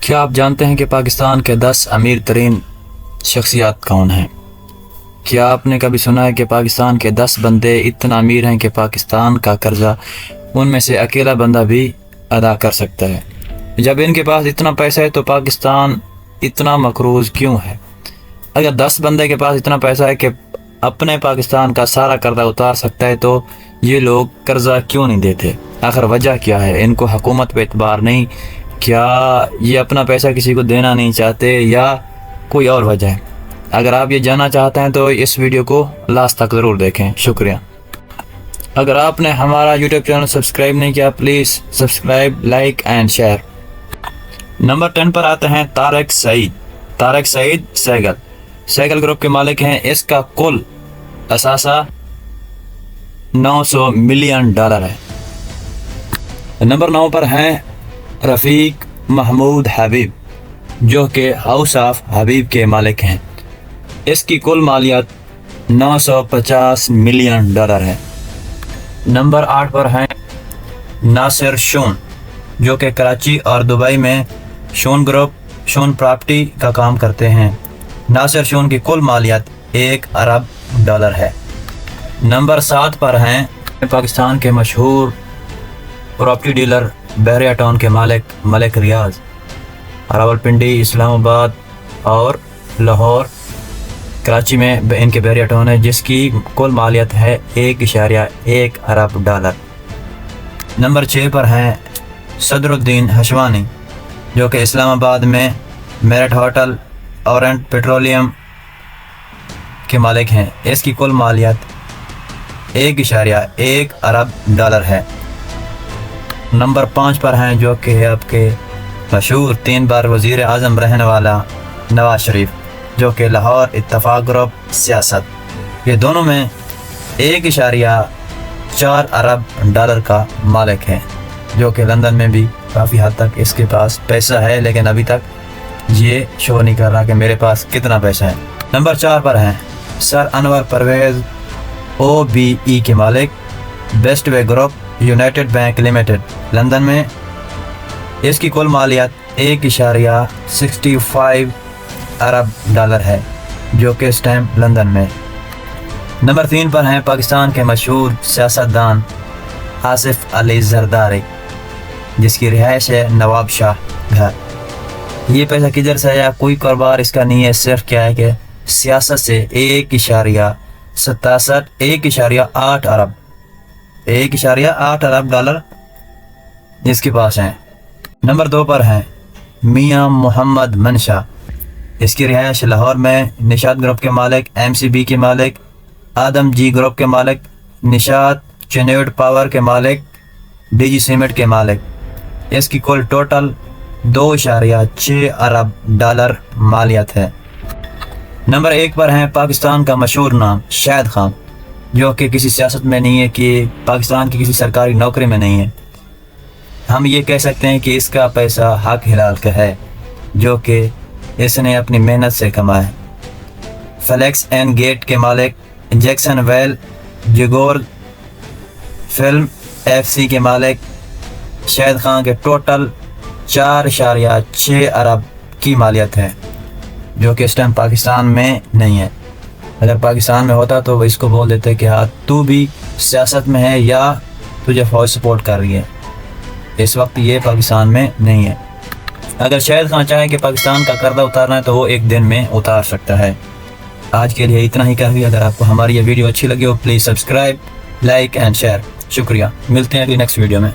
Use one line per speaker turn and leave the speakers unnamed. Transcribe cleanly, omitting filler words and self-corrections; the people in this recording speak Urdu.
کیا آپ جانتے ہیں کہ پاکستان کے 10 امیر ترین شخصیات کون ہیں؟ کیا آپ نے کبھی سنا ہے کہ پاکستان کے 10 بندے اتنا امیر ہیں کہ پاکستان کا قرضہ ان میں سے اکیلا بندہ بھی ادا کر سکتا ہے؟ جب ان کے پاس اتنا پیسہ ہے تو پاکستان اتنا مقروض کیوں ہے؟ اگر 10 بندے کے پاس اتنا پیسہ ہے کہ اپنے پاکستان کا سارا قرضہ اتار سکتا ہے تو یہ لوگ قرضہ کیوں نہیں دیتے؟ آخر وجہ کیا ہے؟ ان کو حکومت پہ اعتبار نہیں؟ کیا یہ اپنا پیسہ کسی کو دینا نہیں چاہتے یا کوئی اور وجہ ہے؟ اگر آپ یہ جاننا چاہتے ہیں تو اس ویڈیو کو لاسٹ تک ضرور دیکھیں۔ شکریہ۔ اگر آپ نے ہمارا یوٹیوب چینل سبسکرائب نہیں کیا please subscribe, like and share. Number 10 پر آتے ہیں طارق سعید۔ طارق سعید سیگل گروپ کے مالک ہیں۔ اس کا کل اثاثہ $900 ملین ہے۔ نمبر 9 پر ہیں رفیق محمود حبیب، جو کہ ہاؤس آف حبیب کے مالک ہیں۔ اس کی کل مالیت $950 ملین ہے۔ نمبر 8 پر ہیں ناصر شون، جو کہ کراچی اور دبئی میں شون گروپ شون پراپرٹی کا کام کرتے ہیں۔ ناصر شون کی کل مالیت $1 ارب ہے۔ نمبر 7 پر ہیں پاکستان کے مشہور پراپرٹی ڈیلر بحریہ ٹاؤن کے مالک ملک ریاض۔ راولپنڈی، اسلام آباد اور لاہور، کراچی میں ان کے بحریہ ٹاؤن ہے، جس کی کل مالیت ہے $1.1 ارب۔ نمبر 6 پر ہیں صدر الدین ہشوانی، جو کہ اسلام آباد میں میرٹ ہوٹل اورنٹ پیٹرولیم کے مالک ہیں۔ اس کی کل مالیت $1.1 ارب ہے۔ نمبر 5 پر ہیں جو کہ آپ کے مشہور 3 بار وزیر اعظم رہنے والا نواز شریف، جو کہ لاہور اتفاق گروپ سیاست، یہ دونوں میں $1.4 ارب کا مالک ہے، جو کہ لندن میں بھی کافی حد تک اس کے پاس پیسہ ہے، لیکن ابھی تک یہ شو نہیں کر رہا کہ میرے پاس کتنا پیسہ ہے۔ نمبر 4 پر ہیں سر انور پرویز OBE کے مالک، Bestway Group United Bank Limited, London میں۔ اس کی کل مالیت $1.65 ارب ہے، جو کہ اسٹیمپ لندن میں۔ نمبر 3 پر ہیں پاکستان کے مشہور سیاستدان آصف علی زرداری، جس کی رہائش ہے نواب شاہ گھر۔ یہ پیسہ کدھر سے ہے؟ کوئی کاروبار اس کا نہیں ہے، صرف کیا ہے کہ سیاست سے $1.8 ارب جس کے پاس ہیں۔ نمبر 2 پر ہیں میاں محمد منشا، اس کی رہائش لاہور میں، نشاد گروپ کے مالک، MCB کے مالک، آدم جی گروپ کے مالک، نشاد چینیوڈ پاور کے مالک، DG سیمنٹ کے مالک۔ اس کی کل ٹوٹل $2.6 ارب مالیت ہے۔ نمبر 1 پر ہیں پاکستان کا مشہور نام شاہد خان، جو کہ کسی سیاست میں نہیں ہے، کہ پاکستان کی کسی سرکاری نوکری میں نہیں ہے۔ ہم یہ کہہ سکتے ہیں کہ اس کا پیسہ حق حلال کا ہے، جو کہ اس نے اپنی محنت سے کمایا۔ فلیکس اینڈ گیٹ کے مالک، جیکسن ویل جگور فلم FC کے مالک شاہد خان کے ٹوٹل $4.6 ارب کی مالیت ہے، جو کہ اس ٹائم پاکستان میں نہیں ہے۔ اگر پاکستان میں ہوتا تو وہ اس کو بول دیتے کہ ہاں تو بھی سیاست میں ہے یا تجھے فوج سپورٹ کر رہی ہے۔ اس وقت یہ پاکستان میں نہیں ہے۔ اگر شاہد خان چاہے کہ پاکستان کا قرضہ اتارنا ہے تو وہ ایک دن میں اتار سکتا ہے۔ آج کے لیے اتنا ہی کافی۔ اگر آپ کو ہماری یہ ویڈیو اچھی لگی ہو please subscribe, like and share. شکریہ، ملتے ہیں ابھی نیکسٹ ویڈیو میں۔